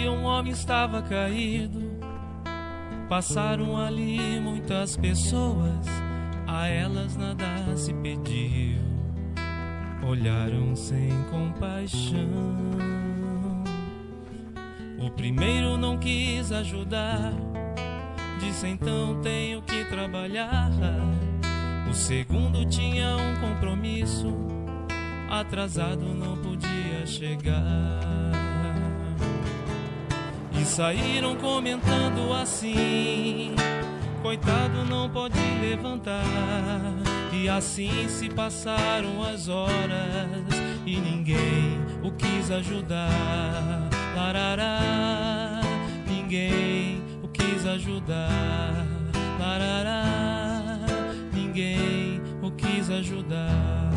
dia um homem estava caído. Passaram ali muitas pessoas, a elas nada se pediu. Olharam sem compaixão. O primeiro não quis ajudar, disse então tenho que trabalhar. O segundo tinha um compromisso, atrasado não podia chegar. E saíram comentando assim: coitado, não pode levantar. E assim se passaram as horas e ninguém o quis ajudar. Larará, ninguém o quis ajudar. Larará, ninguém o quis ajudar.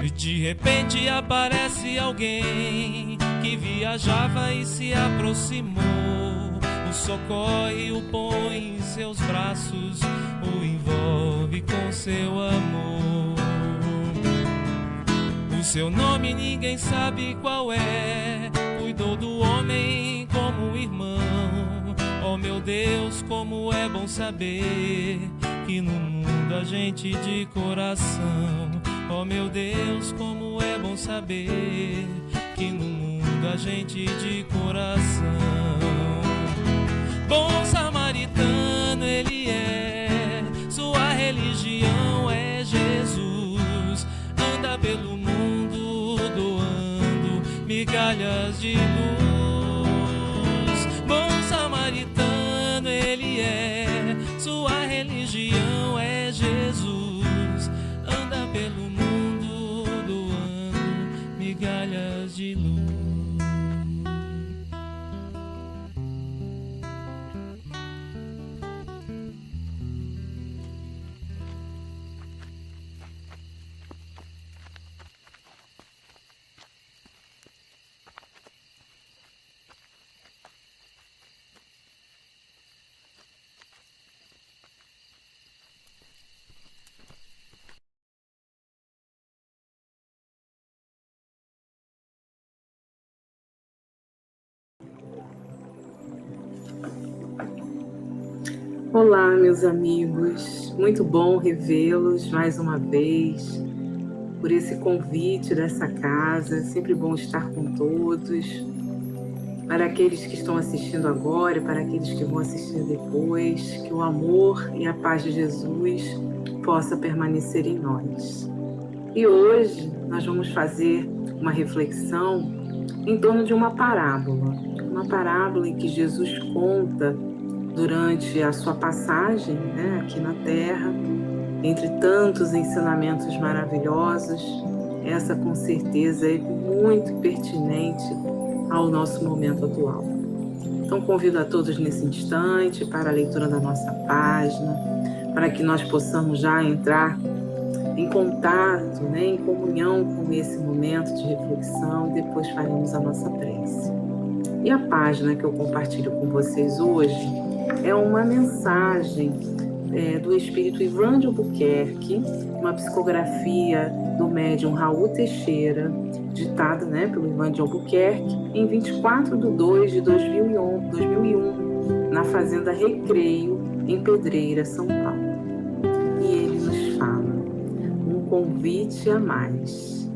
E de repente aparece alguém que viajava e se aproximou. O socorre, o põe em seus braços, o envolve com seu amor. O seu nome ninguém sabe qual é, cuidou do homem como um irmão. Oh meu Deus, como é bom saber que no mundo há gente de coração. Oh meu Deus, como é bom saber que no mundo há gente de coração. Bom samaritano ele é, sua religião é Jesus. Anda pelo mundo doando migalhas de luz. Bom samaritano ele é, sua religião é Jesus. Anda pelo mundo doando migalhas de luz. Olá, meus amigos, muito bom revê-los mais uma vez, por esse convite dessa casa, sempre bom estar com todos. Para aqueles que estão assistindo agora e para aqueles que vão assistir depois, que o amor e a paz de Jesus possa permanecer em nós. E hoje nós vamos fazer uma reflexão em torno de uma parábola em que Jesus conta durante a sua passagem, aqui na Terra, entre tantos ensinamentos maravilhosos. Essa com certeza é muito pertinente ao nosso momento atual. Então convido a todos nesse instante para a leitura da nossa página, para que nós possamos já entrar em contato, em comunhão com esse momento de reflexão, e depois faremos a nossa prece. E a página que eu compartilho com vocês hoje é uma mensagem do espírito Ivan de Albuquerque, uma psicografia do médium Raul Teixeira, ditada pelo Ivan de Albuquerque, em 24 de 2 de 2001, na Fazenda Recreio, em Pedreira, São Paulo. E ele nos fala: um convite a mais.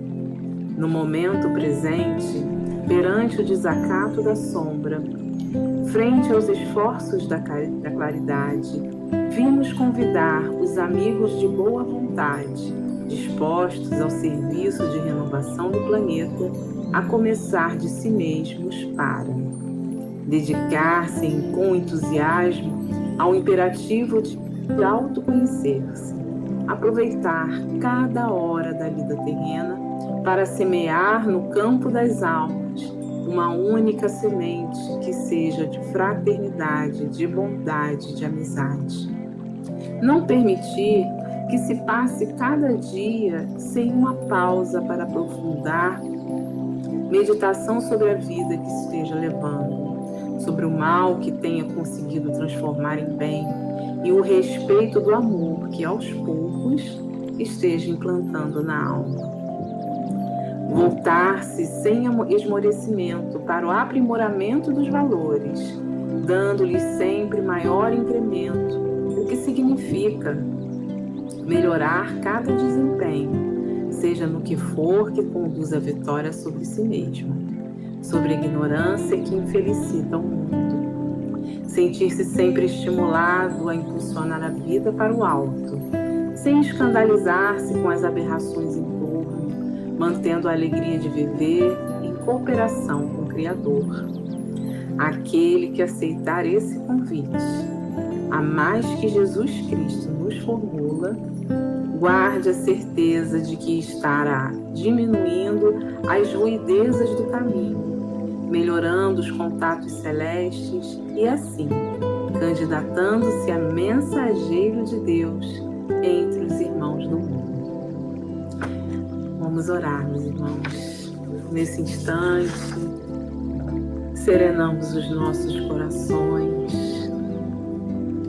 No momento presente, perante o desacato da sombra, frente aos esforços da claridade, vimos convidar os amigos de boa vontade, dispostos ao serviço de renovação do planeta, a começar de si mesmos para dedicar-se com entusiasmo ao imperativo de autoconhecer-se, aproveitar cada hora da vida terrena para semear no campo das almas uma única semente que seja de fraternidade, de bondade, de amizade. Não permitir que se passe cada dia sem uma pausa para aprofundar meditação sobre a vida que esteja levando, sobre o mal que tenha conseguido transformar em bem e o respeito do amor que aos poucos esteja implantando na alma. voltar-se sem esmorecimento para o aprimoramento dos valores, dando-lhes sempre maior incremento, o que significa melhorar cada desempenho, seja no que for que conduza a vitória sobre si mesmo, sobre a ignorância que infelicita o mundo. Sentir-se sempre estimulado a impulsionar a vida para o alto, sem escandalizar-se com as aberrações em torno, mantendo a alegria de viver em cooperação com o Criador. Aquele que aceitar esse convite, a mais que Jesus Cristo nos formula, guarde a certeza de que estará diminuindo as ruidezas do caminho, melhorando os contatos celestes e assim, candidatando-se a mensageiro de Deus entre os irmãos do mundo. Vamos orar, meus irmãos. Nesse instante, serenamos os nossos corações,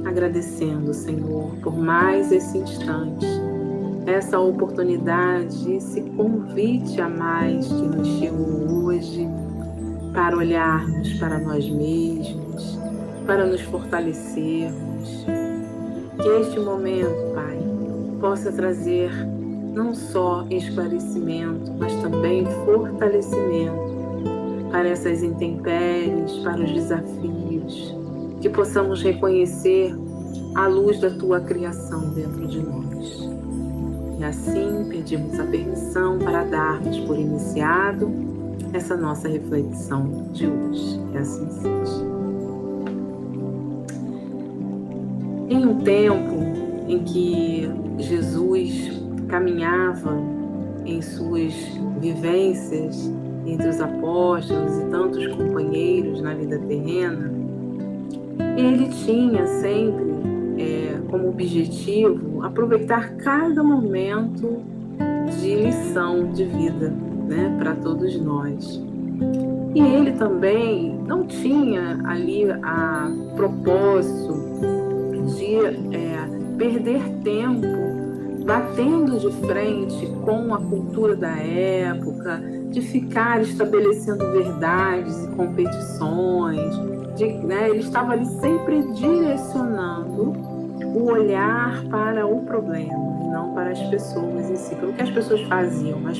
agradecendo, Senhor, por mais esse instante, essa oportunidade, esse convite a mais que nos chegou hoje para olharmos para nós mesmos, para nos fortalecermos. Que este momento, Pai, possa trazer não só esclarecimento, mas também fortalecimento para essas intempéries, para os desafios, que possamos reconhecer a luz da Tua criação dentro de nós. E assim pedimos a permissão para darmos por iniciado essa nossa reflexão de hoje. Que assim seja. Em um tempo em que Jesus caminhava em suas vivências entre os apóstolos e tantos companheiros na vida terrena, ele tinha sempre como objetivo aproveitar cada momento de lição de vida, né, para todos nós. E ele também não tinha ali a propósito de perder tempo batendo de frente com a cultura da época, de ficar estabelecendo verdades e competições. Ele estava ali sempre direcionando o olhar para o problema e não para as pessoas em si, pelo que as pessoas faziam, mas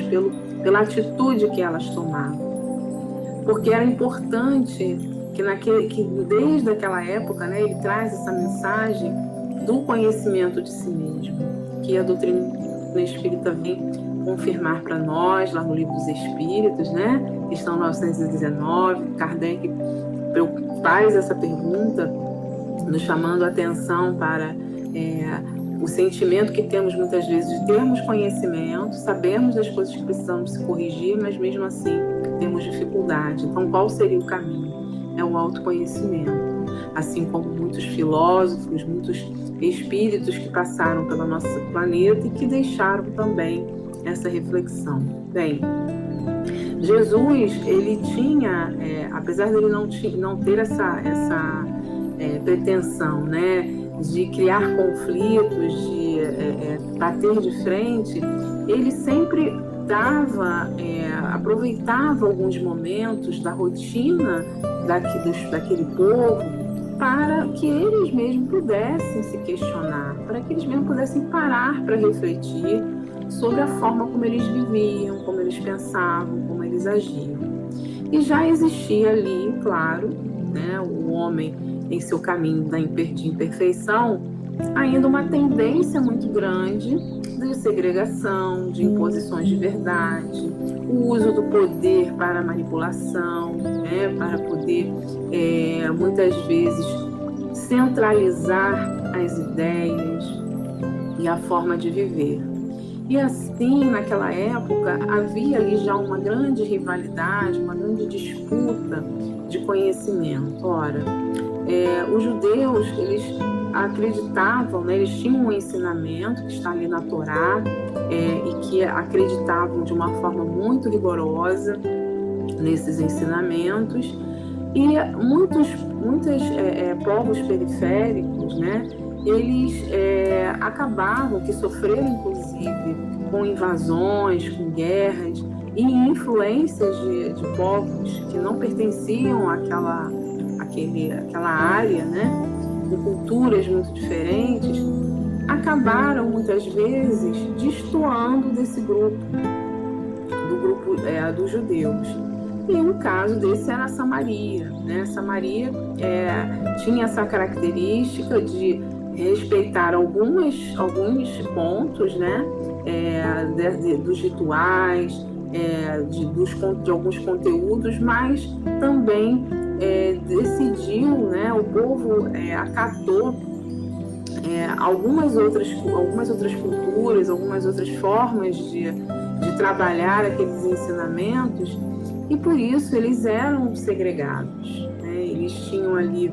pela atitude que elas tomavam. Porque era importante que desde aquela época, né, ele traz essa mensagem do conhecimento de si mesmo, que a doutrina espírita vem confirmar para nós, lá no Livro dos Espíritos, né, questão 919, Kardec faz essa pergunta, nos chamando a atenção para o sentimento que temos muitas vezes de termos conhecimento, sabemos das coisas que precisamos se corrigir, mas mesmo assim temos dificuldade. Então, qual seria o caminho? É o autoconhecimento. Assim como muitos filósofos, muitos espíritos que passaram pelo nosso planeta e que deixaram também essa reflexão. Bem, Jesus, ele tinha, apesar de ele não ter essa pretensão, né, de criar conflitos, de bater de frente, ele sempre aproveitava alguns momentos da rotina daquele povo para que eles mesmos pudessem se questionar, para que eles mesmos pudessem parar para refletir sobre a forma como eles viviam, como eles pensavam, como eles agiam. E já existia ali, claro, né, o homem em seu caminho de imperfeição, ainda uma tendência muito grande de segregação, de imposições de verdade, o uso do poder para manipulação, né, para poder, muitas vezes, centralizar as ideias e a forma de viver. E assim, naquela época, havia ali já uma grande rivalidade, uma grande disputa de conhecimento. Ora, os judeus, eles acreditavam, né, eles tinham um ensinamento que está ali na Torá, e que acreditavam de uma forma muito rigorosa nesses ensinamentos, e muitos povos periféricos, né, eles acabavam, que sofreram inclusive com invasões, com guerras, e influências de povos que não pertenciam àquela área, né, com culturas muito diferentes, acabaram muitas vezes destoando desse grupo, dos judeus. E um caso desse era a Samaria, né? Samaria tinha essa característica de respeitar alguns pontos, né? Dos rituais, de alguns conteúdos, mas também decidiu, né? O povo acatou algumas outras culturas, algumas outras formas de trabalhar aqueles ensinamentos, e por isso eles eram segregados, né? Eles tinham ali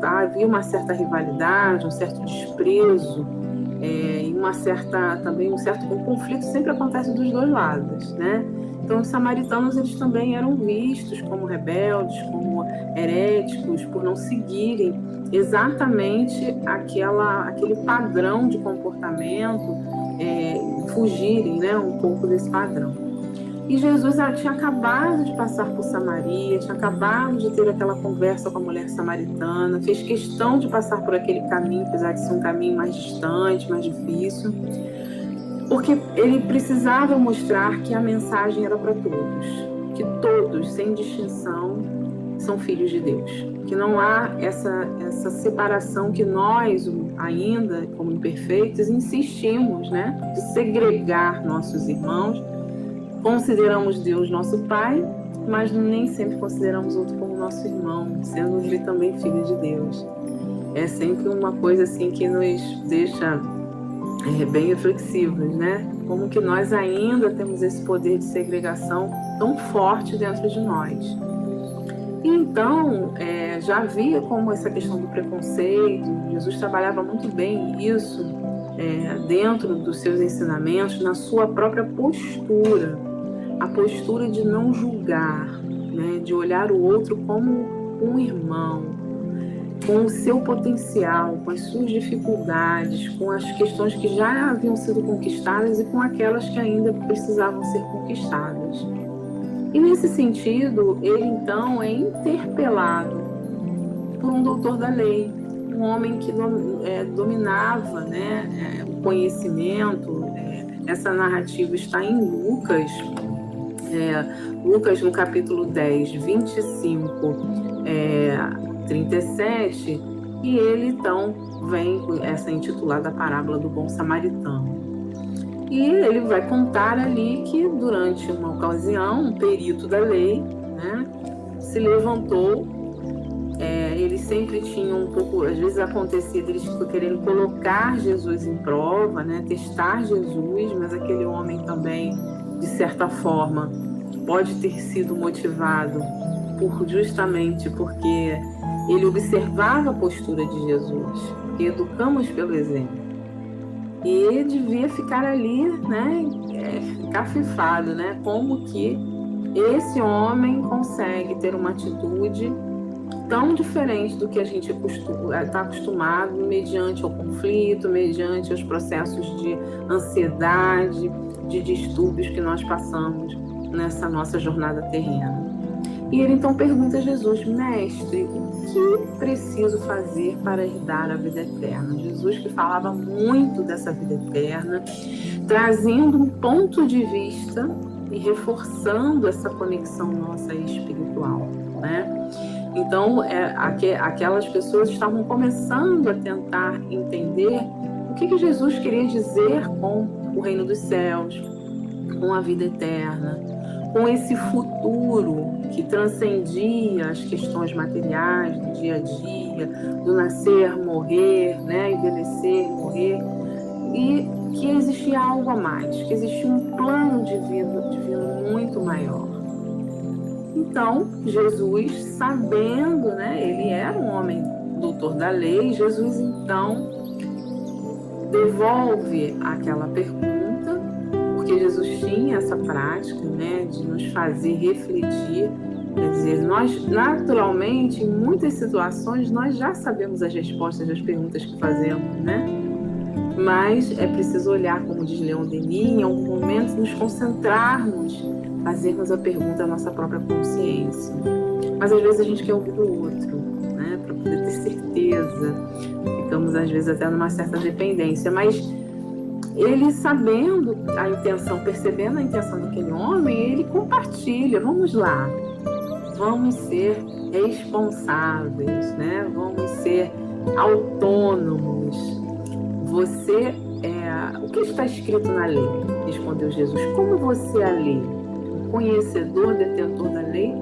havia uma certa rivalidade, um certo desprezo, e também um certo conflito sempre acontece dos dois lados, né? Então os samaritanos, eles também eram vistos como rebeldes, como heréticos, por não seguirem exatamente aquele padrão de comportamento, fugirem, né, um pouco desse padrão. E Jesus tinha acabado de passar por Samaria, tinha acabado de ter aquela conversa com a mulher samaritana, fez questão de passar por aquele caminho, apesar de ser um caminho mais distante, mais difícil, porque ele precisava mostrar que a mensagem era para todos, que todos, sem distinção, são filhos de Deus, que não há essa separação que nós, ainda como imperfeitos, insistimos, né, de segregar nossos irmãos. Consideramos Deus nosso Pai, mas nem sempre consideramos outro como nosso irmão, sendo ele também filho de Deus. É sempre uma coisa assim que nos deixa bem reflexivos, né? Como que nós ainda temos esse poder de segregação tão forte dentro de nós. E então, já havia como essa questão do preconceito, Jesus trabalhava muito bem isso dentro dos seus ensinamentos, na sua própria postura, a postura de não julgar, né? De olhar o outro como um irmão, com o seu potencial, com as suas dificuldades, com as questões que já haviam sido conquistadas e com aquelas que ainda precisavam ser conquistadas. E nesse sentido, ele então é interpelado por um doutor da lei, um homem que dominava, né, o conhecimento. Essa narrativa está em Lucas, no capítulo 10, 25, 37, e ele então vem com essa intitulada Parábola do Bom Samaritano. E ele vai contar ali que durante uma ocasião, um perito da lei, né, se levantou. Eles sempre tinham um pouco, às vezes acontecia deles querendo colocar Jesus em prova, né, testar Jesus, mas aquele homem também, de certa forma, pode ter sido motivado justamente porque ele observava a postura de Jesus, porque educamos pelo exemplo. E ele devia ficar ali, né, cafifado, né, como que esse homem consegue ter uma atitude tão diferente do que a gente está acostumado, mediante o conflito, mediante os processos de ansiedade, de distúrbios que nós passamos nessa nossa jornada terrena. E ele então pergunta a Jesus: Mestre, o que preciso fazer para herdar a vida eterna? Jesus, que falava muito dessa vida eterna, trazendo um ponto de vista e reforçando essa conexão nossa espiritual, né? Então, aquelas pessoas estavam começando a tentar entender o que Jesus queria dizer com o reino dos céus, com a vida eterna, com esse futuro que transcendia as questões materiais do dia a dia, do nascer, morrer, né, envelhecer, morrer, e que existia algo a mais, que existia um plano divino muito maior. Então, Jesus, sabendo, né, ele era um homem doutor da lei, Jesus então devolve aquela pergunta, porque Jesus tinha essa prática, né, de nos fazer refletir. Quer dizer, nós, naturalmente, em muitas situações, nós já sabemos as respostas das perguntas que fazemos, né? Mas é preciso olhar, como diz Leon Denis, em algum momento nos concentrarmos, fazermos a pergunta à nossa própria consciência. Mas às vezes a gente quer ouvir do outro, né, para poder ter certeza. Ficamos às vezes até numa certa dependência, mas ele, sabendo a intenção, percebendo a intenção daquele homem, ele compartilha. Vamos lá, vamos ser responsáveis, né? Vamos ser autônomos. Você o que está escrito na lei? Respondeu Jesus. Como você a lê? Conhecedor, detentor da lei?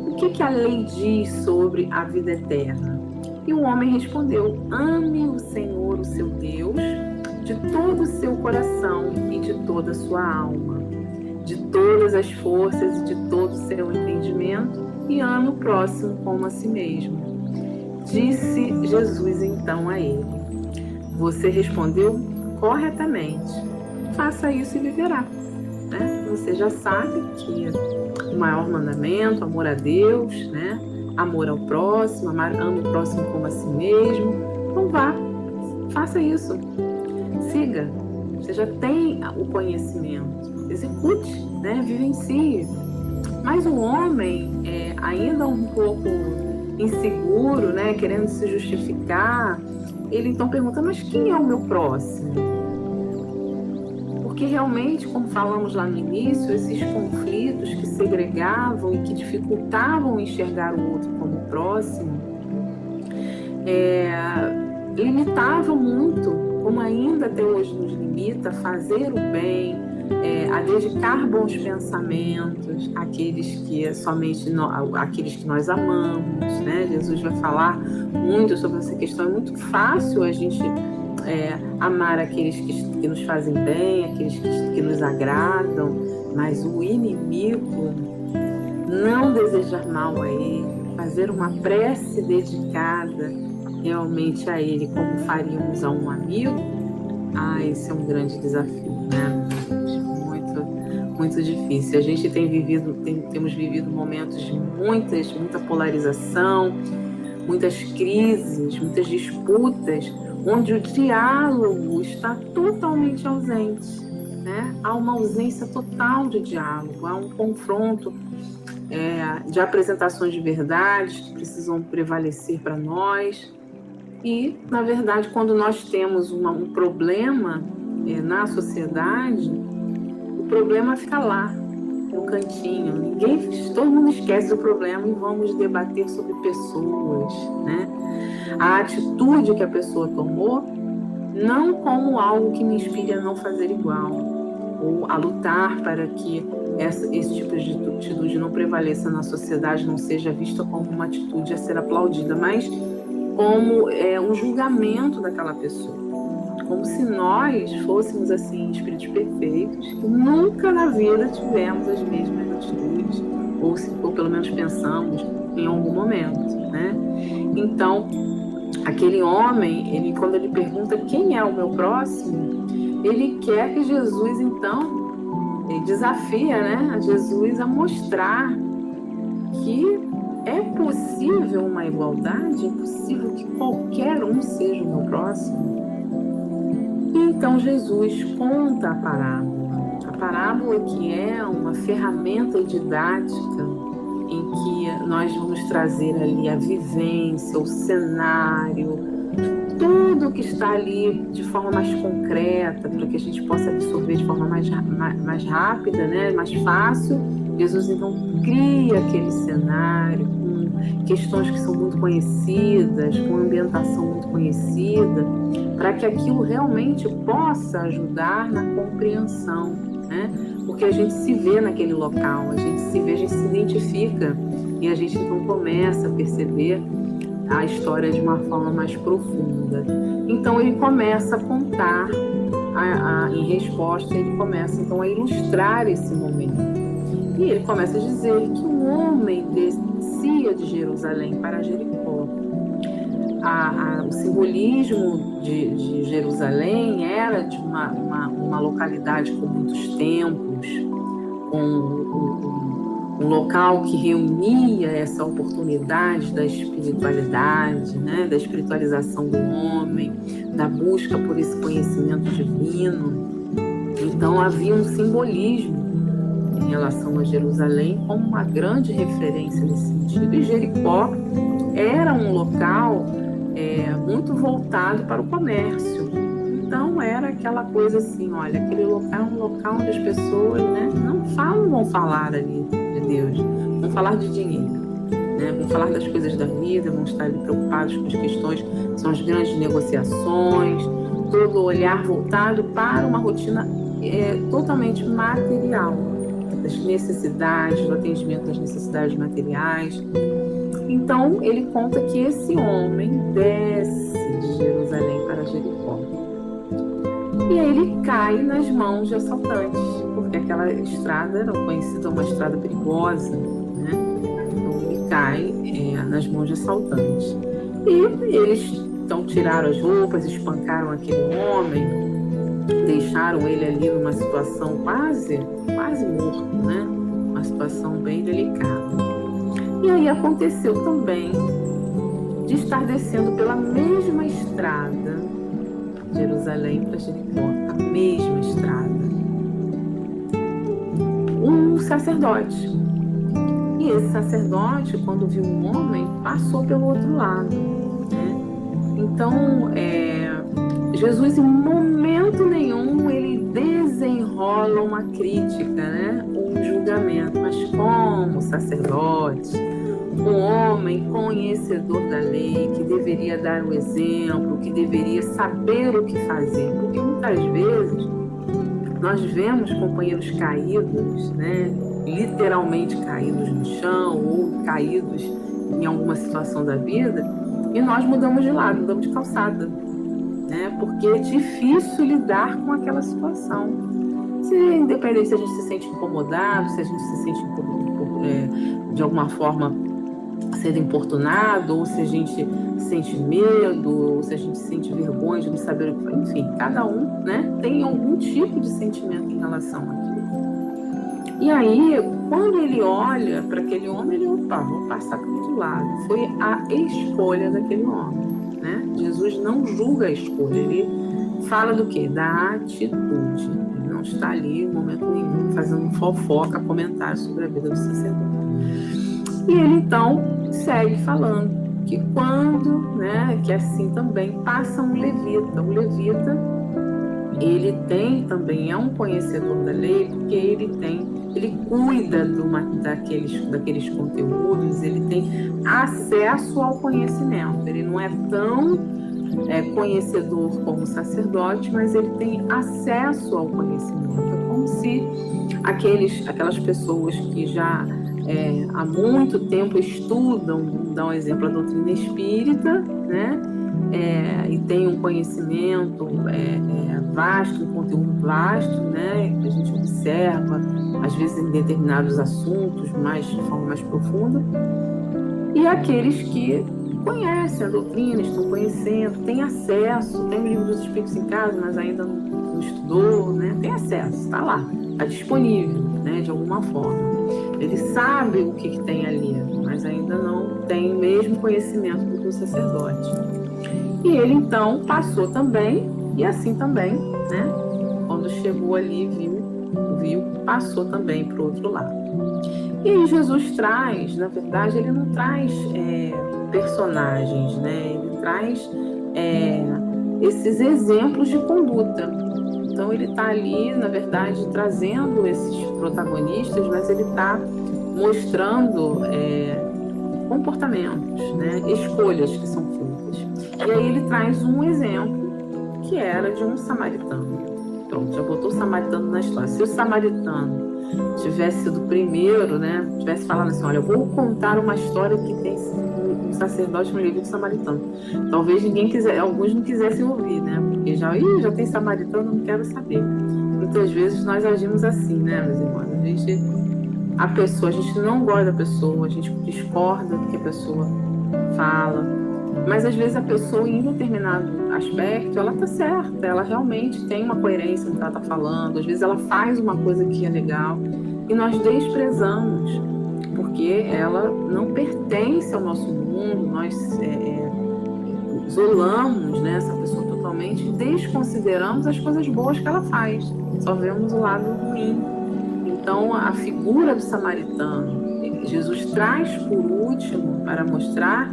O que a lei diz sobre a vida eterna? E o homem respondeu: ame o Senhor, o seu Deus, de todo o seu coração e de toda a sua alma, de todas as forças e de todo o seu entendimento, e ame o próximo como a si mesmo. Disse Jesus então a ele: você respondeu corretamente. Faça isso e viverá. Né? Você já sabe que o maior mandamento, amor a Deus, né? Amor ao próximo, ame o próximo como a si mesmo. Então vá, faça isso. Siga. Você já tem o conhecimento. Execute, né? Vivencie. Mas o homem, ainda um pouco inseguro, né? Querendo se justificar, ele então pergunta: mas quem é o meu próximo? Porque realmente, como falamos lá no início, esses conflitos que segregavam e que dificultavam enxergar o outro como próximo, limitavam muito, como ainda até hoje nos limita, a fazer o bem, a dedicar bons pensamentos àqueles que aqueles que nós amamos, né? Jesus vai falar muito sobre essa questão. É muito fácil a gente amar aqueles que nos fazem bem, aqueles que nos agradam, mas o inimigo, não desejar mal a ele, fazer uma prece dedicada realmente a ele, como faríamos a um amigo, esse é um grande desafio, né? Muito, muito difícil. A gente temos vivido momentos de muita polarização, muitas crises, muitas disputas, onde o diálogo está totalmente ausente, né? Há uma ausência total de diálogo, há um confronto de apresentações de verdades que precisam prevalecer para nós. E, na verdade, quando nós temos um problema na sociedade, o problema fica lá, no cantinho. Todo mundo esquece do problema e vamos debater sobre pessoas, né? A atitude que a pessoa tomou, não como algo que me inspire a não fazer igual, ou a lutar para que esse tipo de atitude não prevaleça na sociedade, não seja vista como uma atitude a ser aplaudida, mas como um julgamento daquela pessoa, como se nós fôssemos assim espíritos perfeitos que nunca na vida tivemos as mesmas atitudes, ou pelo menos pensamos em algum momento, né? Então, aquele homem, quando ele pergunta quem é o meu próximo, ele quer que Jesus, então, ele desafia, né, a Jesus a mostrar que é possível uma igualdade, é possível que qualquer um seja o meu próximo. E então Jesus conta a parábola que é uma ferramenta didática em que nós vamos trazer ali a vivência, o cenário, tudo que está ali de forma mais concreta, para que a gente possa absorver de forma mais rápida, né? Mais fácil. Jesus então cria aquele cenário com questões que são muito conhecidas, com ambientação muito conhecida, para que aquilo realmente possa ajudar na compreensão, né? Porque a gente se vê naquele local, a gente se identifica, e a gente então começa a perceber a história de uma forma mais profunda. Então ele começa a contar, em resposta, ele começa então a ilustrar esse momento. E ele começa a dizer que um homem descia de Jerusalém para Jericó. O simbolismo de Jerusalém era de uma localidade com muitos templos, com um local que reunia essa oportunidade da espiritualidade, né, da espiritualização do homem, da busca por esse conhecimento divino. Então havia um simbolismo em relação a Jerusalém como uma grande referência nesse sentido. E Jericó era um local muito voltado para o comércio. Então era aquela coisa assim, olha, aquele local é um local onde as pessoas, né, não vão falar ali de Deus, vão falar de dinheiro, né, vão falar das coisas da vida, vão estar ali preocupados com as questões, são as grandes negociações, todo o olhar voltado para uma rotina totalmente material, das necessidades, do atendimento às necessidades materiais. Então ele conta que esse homem desce de Jerusalém para Jericó. E aí ele cai nas mãos de assaltantes, porque aquela estrada era conhecida uma estrada perigosa, né? Então ele cai nas mãos de assaltantes. E eles então tiraram as roupas, espancaram aquele homem, deixaram ele ali numa situação quase morto, né? Uma situação bem delicada. E aí aconteceu também de estar descendo pela mesma estrada, Jerusalém para Jericó, a mesma estrada, um sacerdote. E esse sacerdote, quando viu um homem, passou pelo outro lado, né? Então, Jesus, em momento nenhum, ele desenrola uma crítica, né? Um julgamento. Mas como sacerdote, um homem conhecedor da lei, que deveria dar o exemplo, que deveria saber o que fazer. Porque muitas vezes nós vemos companheiros caídos, né? Literalmente caídos no chão ou caídos em alguma situação da vida, e nós mudamos de lado, mudamos de calçada, né? Porque é difícil lidar com aquela situação. Independente se a gente se sente incomodado, se a gente se sente de alguma forma sendo importunado, ou se a gente sente medo, ou se a gente sente vergonha de não saber o que fazer. Enfim, cada um, né, tem algum tipo de sentimento em relação àquilo. E aí, quando ele olha para aquele homem, ele, vou passar para o outro lado. Foi a escolha daquele homem, né? Jesus não julga a escolha, ele fala do quê? Da atitude. Ele não está ali, em momento nenhum, fazendo fofoca, comentário sobre a vida do sacerdote. E ele, então, segue falando que quando, né, que assim também passa um levita. O levita, ele tem também, é um conhecedor da lei, porque ele cuida daqueles conteúdos, ele tem acesso ao conhecimento. Ele não é tão conhecedor como sacerdote, mas ele tem acesso ao conhecimento. É como se aquelas pessoas que já há muito tempo estudam, vamos dar um exemplo, a doutrina espírita, né? E tem um conhecimento vasto, um conteúdo vasto, né? Que a gente observa, às vezes em determinados assuntos, de forma mais profunda. E aqueles que conhecem a doutrina, estão conhecendo, têm acesso, tem o livro dos Espíritos em casa, mas ainda não estudou, né? Tem acesso, está lá, está disponível, né? De alguma forma. Ele sabe o que tem ali, mas ainda não tem o mesmo conhecimento do que o sacerdote. E ele, então, passou também, e assim também, né? Quando chegou ali, viu, passou também para o outro lado. E aí Jesus traz, na verdade, ele não traz personagens, né? Ele traz esses exemplos de conduta. Então ele está ali, na verdade, trazendo esses protagonistas, mas ele está mostrando comportamentos, né? Escolhas que são feitas. E aí ele traz um exemplo que era de um samaritano. Pronto, já botou o samaritano na história. Se o samaritano tivesse sido o primeiro, né? Tivesse falado assim, olha, eu vou contar uma história que tem um sacerdote, um levita samaritano. Talvez alguns não quisessem ouvir, né? Porque já tem samaritano, não quero saber. Muitas vezes nós agimos assim, né, meus irmãos? A gente não gosta da pessoa, a gente discorda do que a pessoa fala, mas às vezes a pessoa, em determinado aspecto, ela tá certa, ela realmente tem uma coerência no que ela tá falando, às vezes ela faz uma coisa que é legal e nós desprezamos. porque ela não pertence ao nosso mundo, nós isolamos, né, essa pessoa totalmente e desconsideramos as coisas boas que ela faz, só vemos o lado ruim. Então, a figura do samaritano, Jesus traz por último para mostrar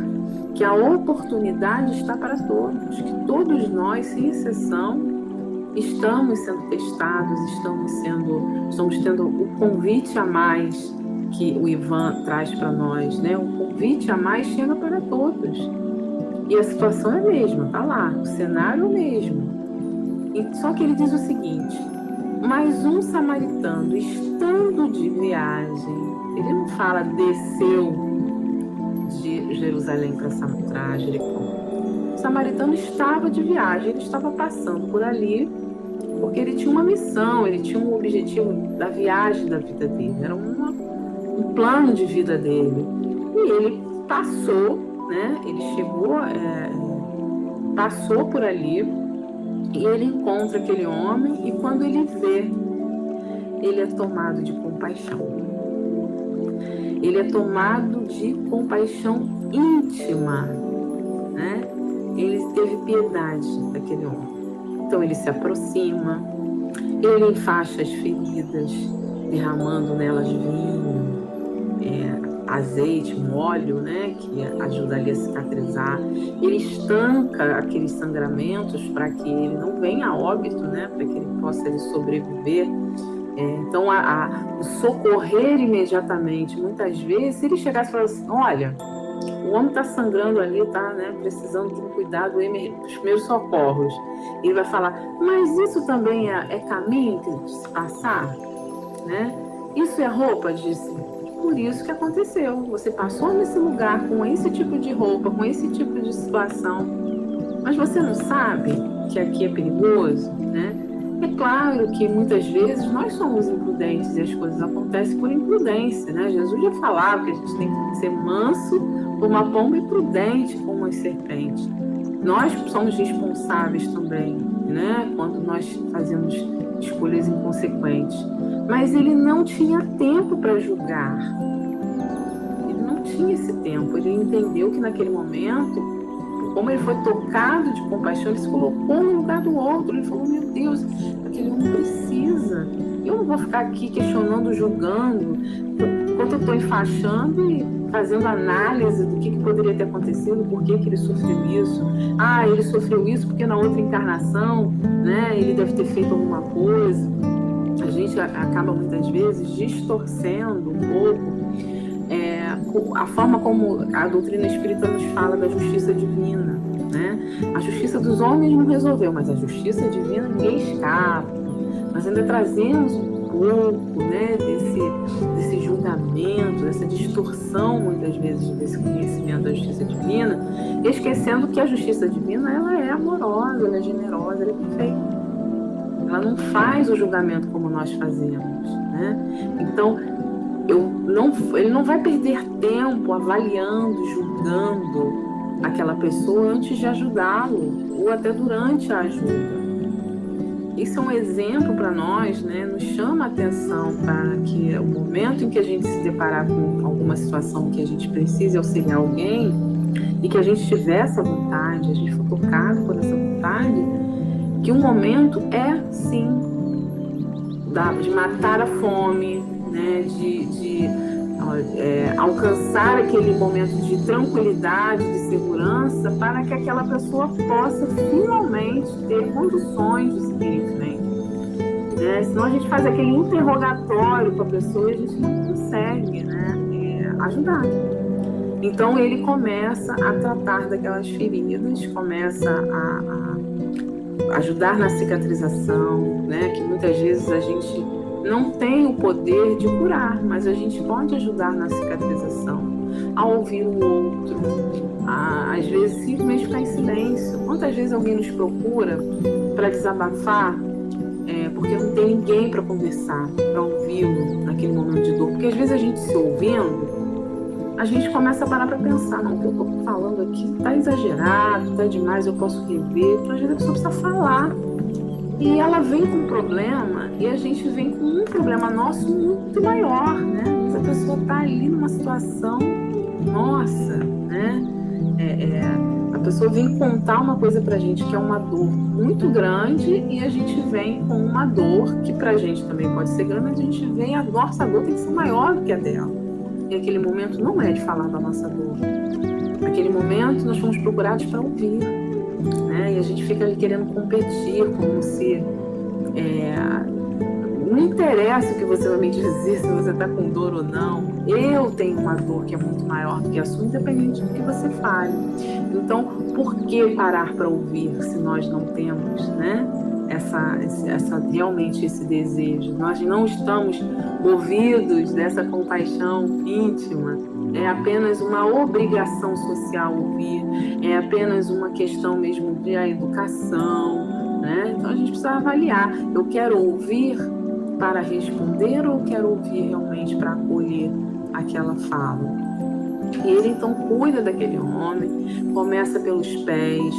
que a oportunidade está para todos, que todos nós, sem exceção, estamos sendo testados, estamos tendo o convite a mais que o Ivan traz para nós, né? O convite a mais chega para todos. E a situação é a mesma, tá lá, o cenário é o mesmo. Só que ele diz o seguinte: mas um samaritano, estando de viagem, ele não fala desceu de Jerusalém para Jericó. O samaritano estava de viagem, ele estava passando por ali porque ele tinha uma missão, ele tinha um objetivo da viagem da vida dele, era um plano de vida dele. E ele passou, né? Ele chegou, passou por ali e ele encontra aquele homem e quando ele vê, ele é tomado de compaixão. Ele é tomado de compaixão íntima, né? Ele teve piedade daquele homem. Então ele se aproxima, ele enfaixa as feridas, derramando nelas vinho, azeite, um óleo, né, que ajuda ali a cicatrizar. Ele estanca aqueles sangramentos para que ele não venha a óbito, né, para que ele possa ali sobreviver. Então, o socorrer imediatamente, muitas vezes, se ele chegasse e falasse assim, olha, o homem está sangrando ali, está, né, precisando de um cuidado dos primeiros socorros. Ele vai falar, mas isso também é caminho de se passar? Né? Isso é roupa disso? Por isso que aconteceu. Você passou nesse lugar com esse tipo de roupa, com esse tipo de situação, mas você não sabe que aqui é perigoso, né? É claro que muitas vezes nós somos imprudentes e as coisas acontecem por imprudência, né? Jesus já falava que a gente tem que ser manso como uma pomba e prudente como uma serpente. Nós somos responsáveis também, né? Quando nós fazemos escolhas inconsequentes. Mas ele não tinha tempo para julgar. Ele não tinha esse tempo. Ele entendeu que naquele momento, como ele foi tocado de compaixão, ele se colocou no lugar do outro. Ele falou, meu Deus, aquele homem precisa. Eu não vou ficar aqui questionando, julgando, enquanto eu estou enfaixando e fazendo análise do que poderia ter acontecido, por que ele sofreu isso. Ah, ele sofreu isso porque na outra encarnação, né, ele deve ter feito alguma coisa. A gente acaba muitas vezes distorcendo um pouco a forma como a doutrina espírita nos fala da justiça divina, né? A justiça dos homens não resolveu, mas a justiça divina ninguém escapa. Nós ainda trazemos um pouco, né, desse julgamento, dessa distorção muitas vezes desse conhecimento da justiça divina, esquecendo que a justiça divina ela é amorosa, ela é generosa, ela é perfeita. Ela não faz o julgamento como nós fazemos, né? Então, ele não vai perder tempo avaliando, julgando aquela pessoa antes de ajudá-lo, ou até durante a ajuda. Isso é um exemplo para nós, né? Nos chama a atenção para que o momento em que a gente se deparar com alguma situação que a gente precise auxiliar alguém e que a gente tiver essa vontade, a gente for tocado por essa vontade, que o momento é, sim, de matar a fome, né? de alcançar aquele momento de tranquilidade, de segurança, para que aquela pessoa possa finalmente ter condições de seguir em frente. Né? Senão a gente faz aquele interrogatório com a pessoa e a gente não consegue, né, ajudar. Então ele começa a tratar daquelas feridas, começa a ajudar na cicatrização, né? Que muitas vezes a gente não tem o poder de curar, mas a gente pode ajudar na cicatrização, a ouvir o outro, às vezes simplesmente ficar em silêncio. Quantas vezes alguém nos procura para desabafar, porque não tem ninguém para conversar, para ouvi-lo naquele momento de dor? Porque às vezes a gente se ouvindo, a gente começa a parar para pensar, não, o que eu estou falando aqui está exagerado, está demais, eu posso rever. Então às vezes a pessoa precisa falar. E ela vem com um problema e a gente vem com um problema nosso muito maior, né? A pessoa está ali numa situação, nossa, né? A pessoa vem contar uma coisa pra gente que é uma dor muito grande e a gente vem com uma dor que pra gente também pode ser grande, mas a gente vem, a nossa dor tem que ser maior do que a dela. E aquele momento não é de falar da nossa dor. Naquele momento nós fomos procurados para ouvir, né? E a gente fica ali querendo competir, como se não interessa o que você vai me dizer, se você está com dor ou não. Eu tenho uma dor que é muito maior do que a sua, independente do que você fale. Então, por que parar para ouvir se nós não temos, né, realmente esse desejo? Nós não estamos movidos dessa compaixão íntima. É apenas uma obrigação social ouvir, é apenas uma questão mesmo de educação, né? Então a gente precisa avaliar. Eu quero ouvir para responder ou eu quero ouvir realmente para acolher aquela fala? E ele então cuida daquele homem, começa pelos pés,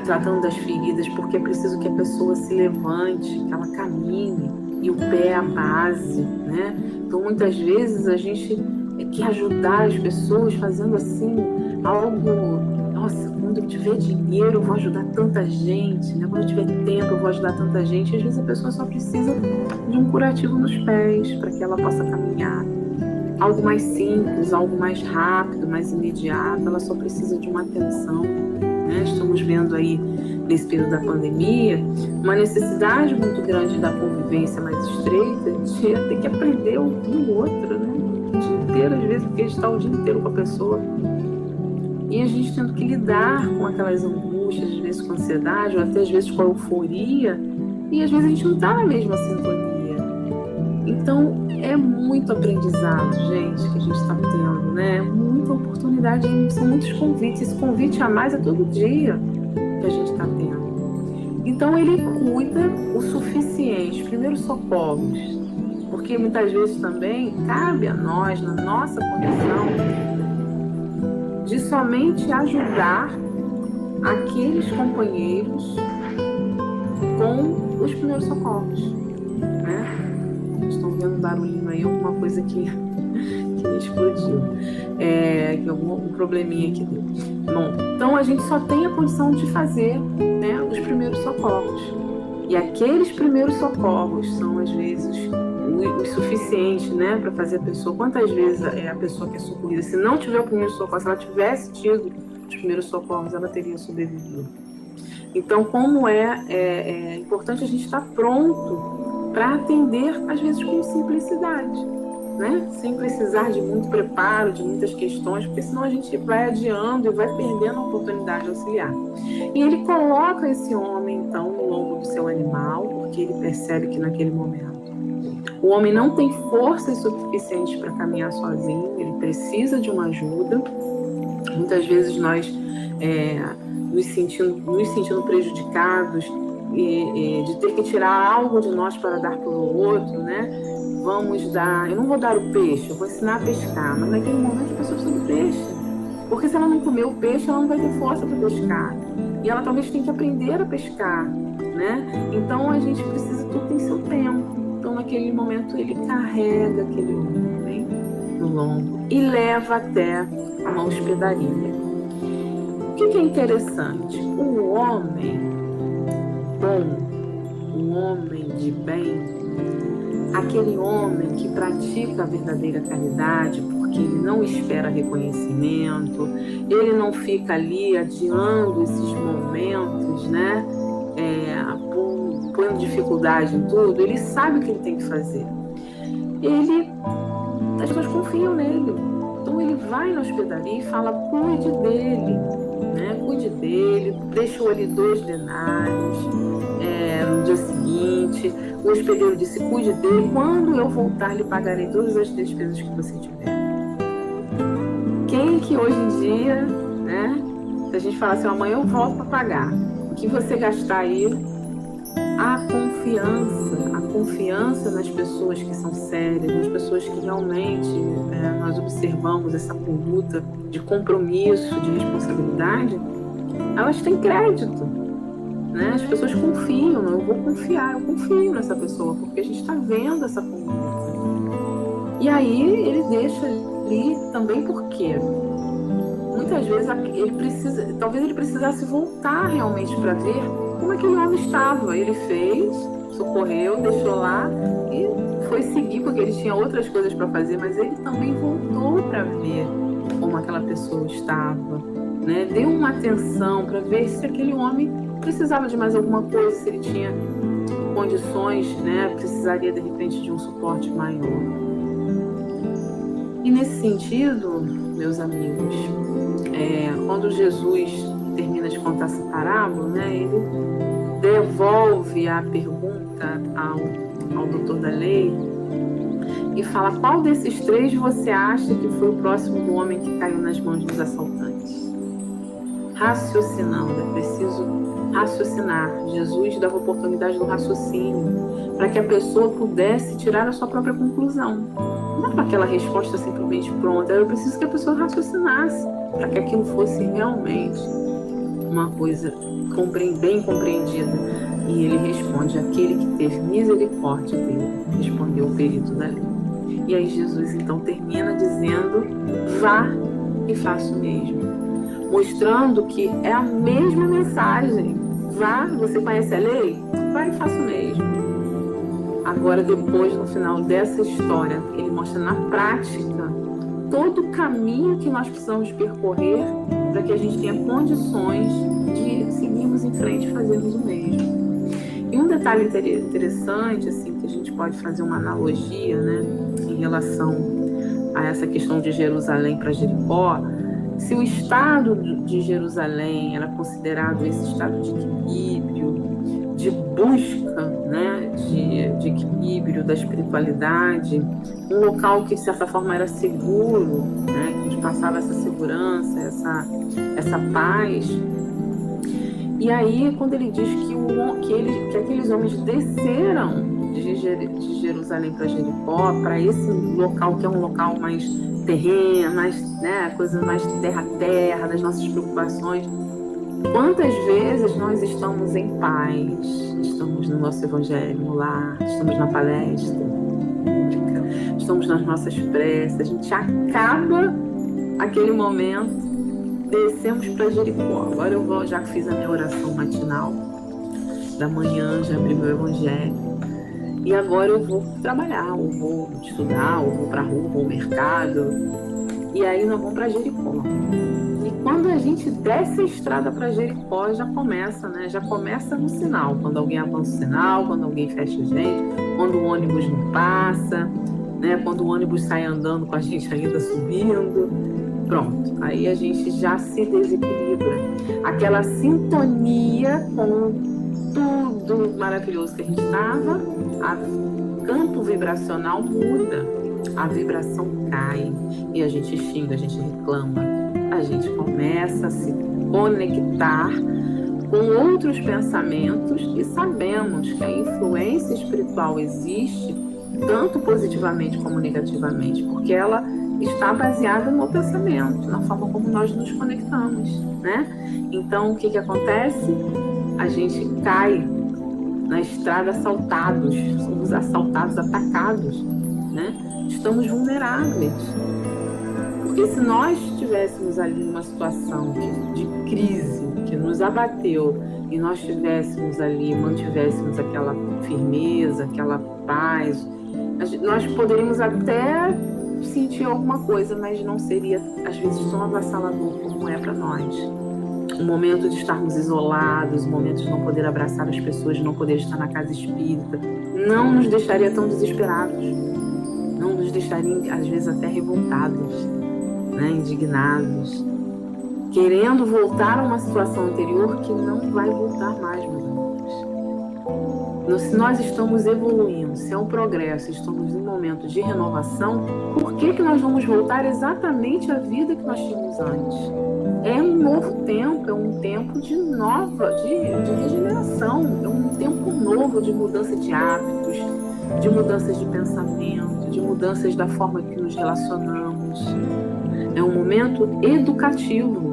tratando das feridas, porque é preciso que a pessoa se levante, que ela caminhe, e o pé é a base, né? Então muitas vezes a gente quer ajudar as pessoas fazendo assim algo, nossa, quando eu tiver dinheiro eu vou ajudar tanta gente, né? Quando eu tiver tempo eu vou ajudar tanta gente. Às vezes a pessoa só precisa de um curativo nos pés para que ela possa caminhar. Algo mais simples, algo mais rápido, mais imediato, ela só precisa de uma atenção, né? Estamos vendo aí, nesse período da pandemia, uma necessidade muito grande da convivência mais estreita, de ter que aprender a ouvir o outro, né? O dia inteiro, às vezes, porque a gente está o dia inteiro com a pessoa. E a gente tendo que lidar com aquelas angústias, às vezes com ansiedade, ou até às vezes com a euforia, e às vezes a gente não está na mesma sintonia. Então, é muito aprendizado, gente, que a gente está tendo, né? Muita oportunidade, são muitos convites. Esse convite a mais é todo dia que a gente está tendo. Então, ele cuida o suficiente, primeiros socorros, porque muitas vezes também cabe a nós, na nossa condição, de somente ajudar aqueles companheiros com os primeiros socorros, né? Estão vendo um barulhinho aí, alguma coisa que me explodiu, que algum probleminha aqui deu. Bom, então a gente só tem a condição de fazer, né, os primeiros socorros. E aqueles primeiros socorros são, às vezes, os suficientes, né, para fazer a pessoa. Quantas vezes a pessoa que é socorrida, se não tiver o primeiro socorro, se ela tivesse tido os primeiros socorros, ela teria sobrevivido. Então, como é importante a gente estar pronto para atender, às vezes, com simplicidade, né? Sem precisar de muito preparo, de muitas questões, porque senão a gente vai adiando e vai perdendo a oportunidade de auxiliar. E ele coloca esse homem, então, no lombo do seu animal, porque ele percebe que naquele momento o homem não tem forças suficientes para caminhar sozinho, ele precisa de uma ajuda. Muitas vezes nós nos sentindo prejudicados, de ter que tirar algo de nós para dar para o outro, né? Eu não vou dar o peixe, eu vou ensinar a pescar, mas naquele momento a pessoa precisa do peixe, porque se ela não comer o peixe, ela não vai ter força para pescar, e ela talvez tenha que aprender a pescar, né? Então a gente precisa, tudo tem seu tempo. Então naquele momento ele carrega aquele homem no lombo e leva até uma hospedaria. O que é interessante? O homem bom, um homem de bem, aquele homem que pratica a verdadeira caridade, porque ele não espera reconhecimento, ele não fica ali adiando esses momentos, né? Pondo dificuldade em tudo, ele sabe o que ele tem que fazer. As pessoas confiam nele. Então ele vai na hospedaria e fala, cuide dele, né? Cuide dele, deixou ali 2 denários. No dia seguinte, o hospedeiro disse, cuide dele, quando eu voltar lhe pagarei todas as despesas que você tiver. Quem que hoje em dia, né, se a gente falar assim, amanhã eu volto para pagar, o que você gastar aí, a confiança nas pessoas que são sérias, nas pessoas que realmente nós observamos essa conduta de compromisso, de responsabilidade, elas têm crédito, né? As pessoas confiam, eu confio nessa pessoa, porque a gente está vendo essa conduta. E aí ele deixa ali também porque muitas vezes talvez ele precisasse voltar realmente para ver como aquele homem estava. Ele fez, socorreu, deixou lá e foi seguir porque ele tinha outras coisas para fazer, mas ele também voltou para ver como aquela pessoa estava, né? Deu uma atenção para ver se aquele homem precisava de mais alguma coisa, se ele tinha condições, né? Precisaria de repente de um suporte maior. E nesse sentido, meus amigos, quando Jesus termina de contar essa parábola, né, ele devolve a pergunta ao doutor da lei e fala: qual desses três você acha que foi o próximo do homem que caiu nas mãos dos assaltantes? Raciocinando, é preciso raciocinar. Jesus dava oportunidade do raciocínio para que a pessoa pudesse tirar a sua própria conclusão. Não para aquela resposta simplesmente pronta. Eu preciso que a pessoa raciocinasse para que aquilo fosse realmente uma coisa bem compreendida. E ele responde: aquele que teve misericórdia dele, respondeu o perito da lei. E aí Jesus então termina dizendo: vá e faça o mesmo, mostrando que é a mesma mensagem. Vá, você conhece a lei? Vá e faça o mesmo. Agora, depois, no final dessa história, ele mostra na prática todo o caminho que nós precisamos percorrer para que a gente tenha condições de seguirmos em frente e fazermos o mesmo. E um detalhe interessante, assim, que a gente pode fazer uma analogia, né, em relação a essa questão de Jerusalém para Jericó. Se o estado de Jerusalém era considerado esse estado de equilíbrio, de busca, né, de equilíbrio da espiritualidade, um local que de certa forma era seguro, né, que nos passava essa segurança, essa paz. E aí, quando ele diz que aqueles homens desceram de Jerusalém para Jericó, para esse local que é um local mais terreno, mais, né, coisa mais terra, das nossas preocupações. Quantas vezes nós estamos em paz, estamos no nosso evangelho, no lar, estamos na palestra, estamos nas nossas preces, a gente acaba aquele momento, descemos para Jericó. Agora eu vou, já que fiz a minha oração matinal da manhã, já abri meu evangelho, e agora eu vou trabalhar, ou vou estudar, ou vou para a rua, ou ao mercado, e aí nós vamos para Jericó. E quando a gente desce a estrada para Jericó, já começa, né? Já começa no sinal, quando alguém avança o sinal, quando alguém fecha a gente, quando o ônibus não passa, né? Quando o ônibus sai andando com a gente ainda subindo. Pronto, aí a gente já se desequilibra. Aquela sintonia com tudo maravilhoso que a gente estava, o campo vibracional muda, a vibração cai e a gente xinga, a gente reclama, a gente começa a se conectar com outros pensamentos e sabemos que a influência espiritual existe tanto positivamente como negativamente, porque ela está baseada no pensamento, na forma como nós nos conectamos, né? Então, o que acontece? A gente cai na estrada assaltados, somos assaltados, atacados, né? Estamos vulneráveis. Porque se nós estivéssemos ali numa situação de crise, que nos abateu, e nós estivéssemos ali, mantivéssemos aquela firmeza, aquela paz, nós poderíamos até sentir alguma coisa, mas não seria, às vezes, tão avassalador como é para nós. O momento de estarmos isolados, o momento de não poder abraçar as pessoas, de não poder estar na casa espírita, não nos deixaria tão desesperados, não nos deixaria, às vezes, até revoltados, né, indignados, querendo voltar a uma situação anterior que não vai voltar mais, meus amigos. Se nós estamos evoluindo, se é um progresso, estamos em um momento de renovação, por que nós vamos voltar exatamente à vida que nós tínhamos antes? É um novo tempo, é um tempo de regeneração, é um tempo novo de mudança de hábitos, de mudanças de pensamento, de mudanças da forma que nos relacionamos. É um momento educativo.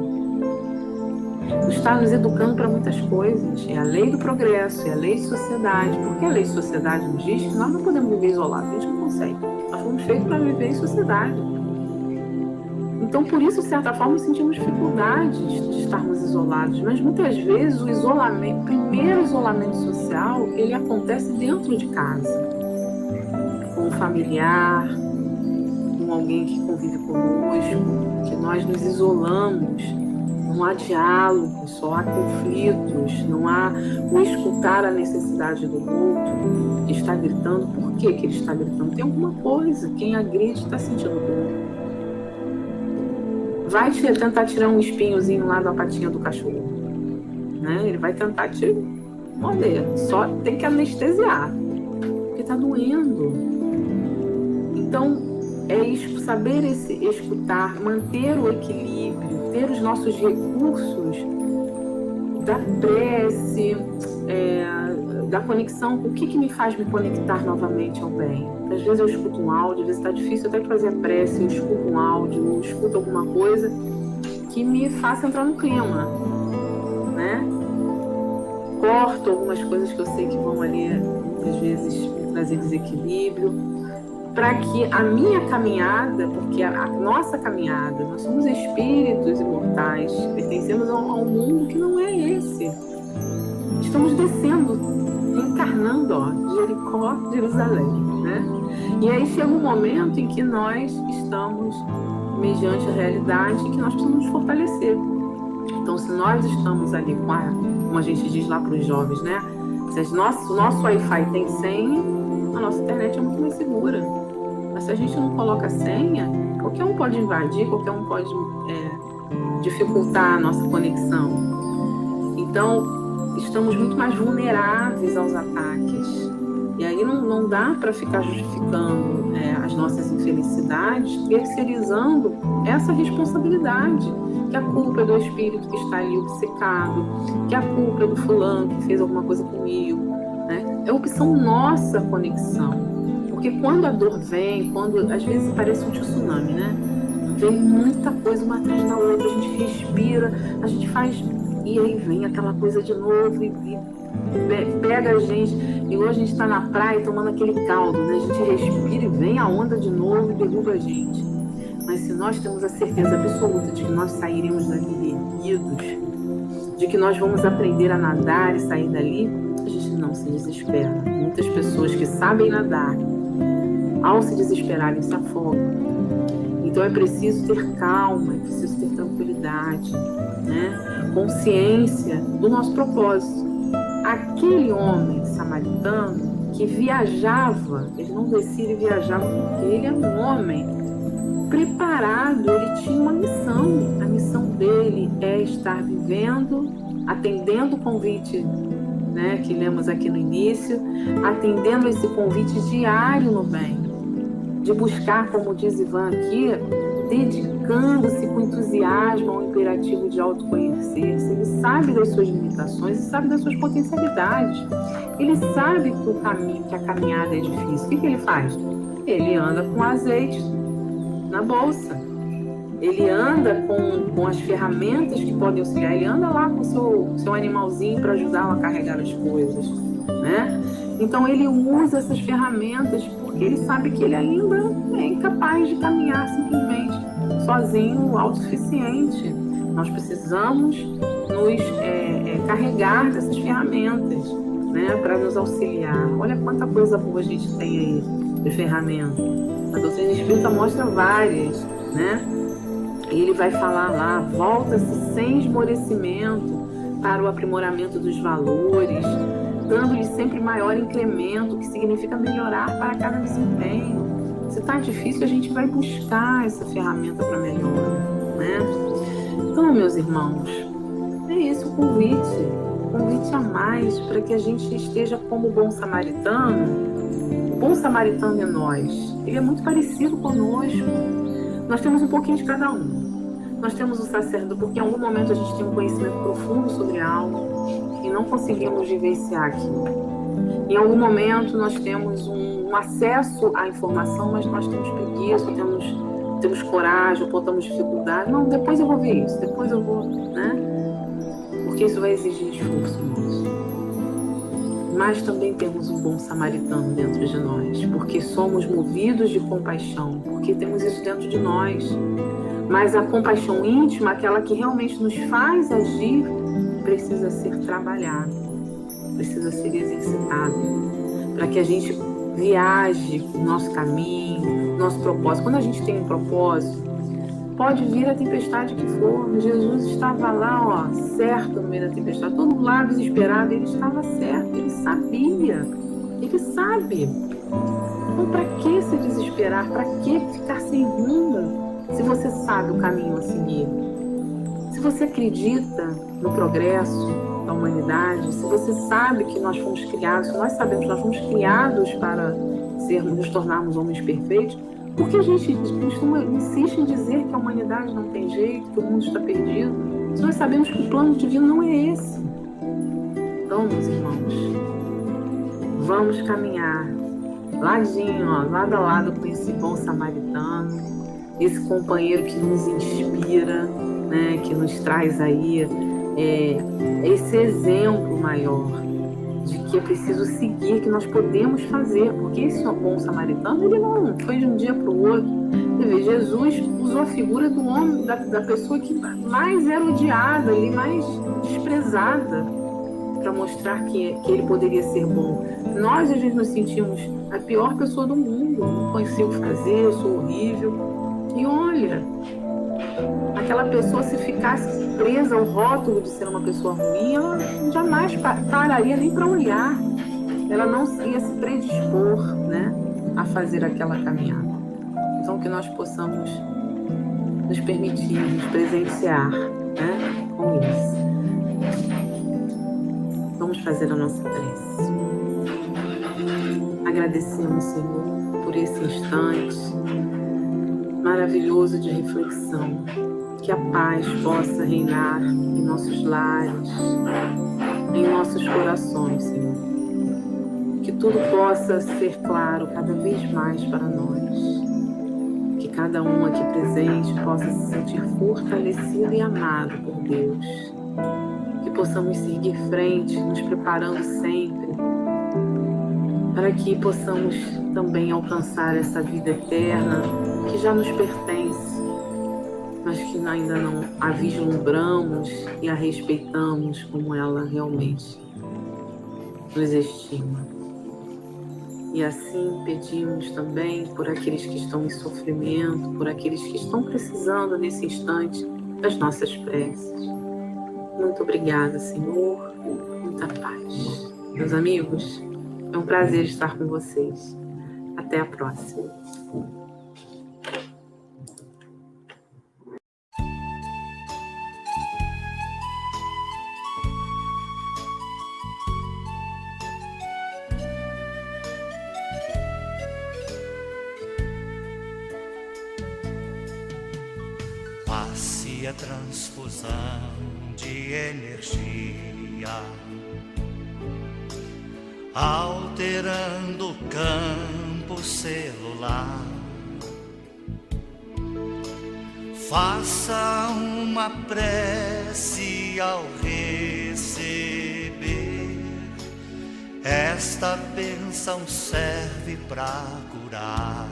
Está nos educando para muitas coisas. É a lei do progresso, é a lei de sociedade. Porque a lei de sociedade nos diz que nós não podemos viver isolados, a gente não consegue. Nós fomos feitos para viver em sociedade. Então, por isso, de certa forma, sentimos dificuldades de estarmos isolados. Mas, muitas vezes, o isolamento, o primeiro isolamento social, ele acontece dentro de casa. Com um familiar, com alguém que convive conosco, que nós nos isolamos. Não há diálogo, só há conflitos, não há o escutar a necessidade do outro, que está gritando. Por que ele está gritando? Tem alguma coisa. Quem agride está sentindo dor. Vai tentar tirar um espinhozinho lá da patinha do cachorro, né? Ele vai tentar te morder. Só tem que anestesiar, porque está doendo. Então, é isso, saber escutar, manter o equilíbrio, ter os nossos recursos da prece, da conexão. O que me faz me conectar novamente ao bem? Às vezes eu escuto um áudio, às vezes está difícil até fazer a prece, eu escuto um áudio, eu escuto alguma coisa que me faça entrar no clima, né? Corto algumas coisas que eu sei que vão ali, muitas vezes, trazer desequilíbrio, para que a minha caminhada, porque a nossa caminhada, nós somos espíritos imortais, pertencemos a um mundo que não é esse. Estamos descendo, encarnando, Jericó, Jerusalém, né? E aí chega um momento em que nós estamos mediante a realidade e que nós precisamos nos fortalecer. Então, se nós estamos ali como a gente diz lá para os jovens, né? Se o nosso Wi-Fi tem senha, a nossa internet é muito mais segura. Mas se a gente não coloca senha, qualquer um pode invadir, qualquer um pode dificultar a nossa conexão. Então, estamos muito mais vulneráveis aos ataques. E aí não dá para ficar justificando as nossas infelicidades, terceirizando essa responsabilidade, que a culpa é do espírito que está ali obcecado, que a culpa é do fulano que fez alguma coisa comigo, né? É opção nossa a conexão. Porque quando a dor vem, às vezes parece um tsunami, né? Vem muita coisa uma atrás da outra, a gente respira, a gente faz, e aí vem aquela coisa de novo e pega a gente. E hoje a gente está na praia tomando aquele caldo, né? A gente respira e vem a onda de novo e derruba a gente. Mas se nós temos a certeza absoluta de que nós sairemos dali erguidos, de que nós vamos aprender a nadar e sair dali, a gente não se desespera. Muitas pessoas que sabem nadar, ao se desesperarem, se afogam. Então é preciso ter calma, é preciso ter tranquilidade, né? Consciência do nosso propósito. Aquele homem samaritano que viajava, ele não descia, ele viajava porque ele era um homem preparado, ele tinha uma missão. A missão dele é estar vivendo, atendendo o convite, né, que lemos aqui no início, atendendo esse convite diário no bem, de buscar, como diz Ivan aqui, dedicando-se com entusiasmo ao imperativo de autoconhecer-se. Ele sabe das suas limitações e sabe das suas potencialidades. Ele sabe que o caminho, que a caminhada é difícil. O que ele faz? Ele anda com azeite na bolsa. Ele anda com as ferramentas que podem auxiliar. Ele anda lá com o seu animalzinho para ajudá-lo a carregar as coisas, né? Então ele usa essas ferramentas porque ele sabe que ele ainda é incapaz de caminhar simplesmente sozinho, autossuficiente. Nós precisamos nos carregar dessas ferramentas, né, para nos auxiliar. Olha quanta coisa boa a gente tem aí de ferramenta. A doutrina espírita mostra várias, né? E ele vai falar lá, volta-se sem esmorecimento para o aprimoramento dos valores, dando-lhe sempre maior incremento, que significa melhorar para cada desempenho. Se está difícil, a gente vai buscar essa ferramenta para melhora, né? Então, meus irmãos, é isso o convite a mais, para que a gente esteja como bom samaritano. O bom samaritano é nós, ele é muito parecido conosco. Nós temos um pouquinho de cada um. Nós temos o sacerdote, porque em algum momento a gente tem um conhecimento profundo sobre algo e não conseguimos vivenciar aquilo. Em algum momento nós temos um acesso à informação, mas nós temos preguiça, temos coragem, apontamos dificuldade. Não, depois eu vou ver isso, depois eu vou, né? Porque isso vai exigir esforço nosso. mas também temos um bom samaritano dentro de nós, porque somos movidos de compaixão, porque temos isso dentro de nós. Mas a compaixão íntima, aquela que realmente nos faz agir, precisa ser trabalhada, precisa ser exercitada, para que a gente viaje o nosso caminho, nosso propósito. Quando a gente tem um propósito, pode vir a tempestade que for. Jesus estava lá, certo no meio da tempestade, todo lá desesperado, ele estava certo, ele sabia, ele sabe. Então, para que se desesperar? Para que ficar sem rumo? Se você sabe o caminho a seguir, se você acredita no progresso da humanidade, se você sabe que nós fomos criados, se nós sabemos que nós fomos criados para nos tornarmos homens perfeitos, por que a gente insiste em dizer que a humanidade não tem jeito, que o mundo está perdido, se nós sabemos que o plano divino não é esse? Então, meus irmãos, vamos caminhar ladinho, lado a lado com esse bom samaritano, esse companheiro que nos inspira, né, que nos traz aí esse exemplo maior de que é preciso seguir, que nós podemos fazer, porque esse bom samaritano, ele não foi de um dia para o outro. Jesus usou a figura do homem, da pessoa que mais era odiada ali, mais desprezada, para mostrar que ele poderia ser bom. Nós, às vezes, nos sentimos a pior pessoa do mundo, não consigo fazer, eu sou horrível. E olha, aquela pessoa, se ficasse presa ao rótulo de ser uma pessoa ruim, ela jamais pararia nem para olhar. Ela não ia se predispor, né, a fazer aquela caminhada. Então, que nós possamos nos permitir, nos presenciar, né, com isso. Vamos fazer a nossa prece. Agradecemos, Senhor, por esse instante maravilhoso de reflexão, que a paz possa reinar em nossos lares, em nossos corações, Senhor. Que tudo possa ser claro cada vez mais para nós. Que cada um aqui presente possa se sentir fortalecido e amado por Deus. Que possamos seguir frente, nos preparando sempre, para que possamos também alcançar essa vida eterna que já nos pertence, mas que ainda não a vislumbramos e a respeitamos como ela realmente nos estima. E assim pedimos também por aqueles que estão em sofrimento, por aqueles que estão precisando nesse instante das nossas preces. Muito obrigada, Senhor, muita paz. Meus amigos, é um prazer estar com vocês. Até a próxima. Passe a transfusão de energia, alterando o campo celular. Faça uma prece ao receber. Esta bênção serve para curar.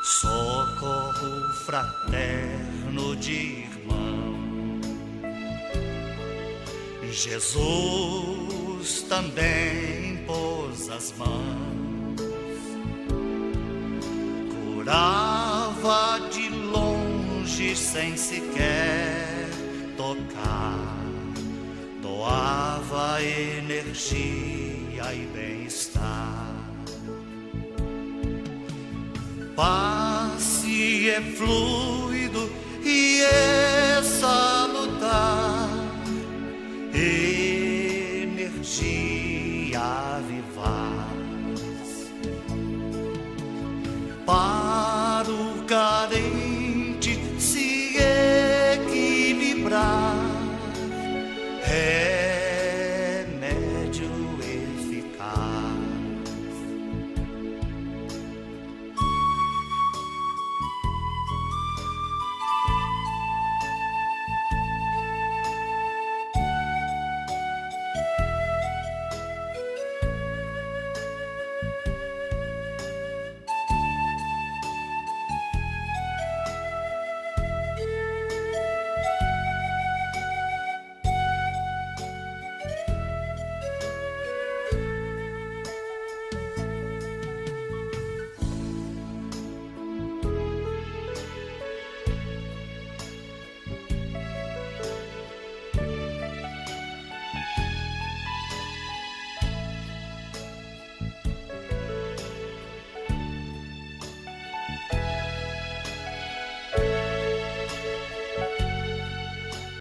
Socorro fraterno de irmão. Jesus também pôs as mãos, curava de longe sem sequer tocar, doava energia e bem-estar. Passe é fluido e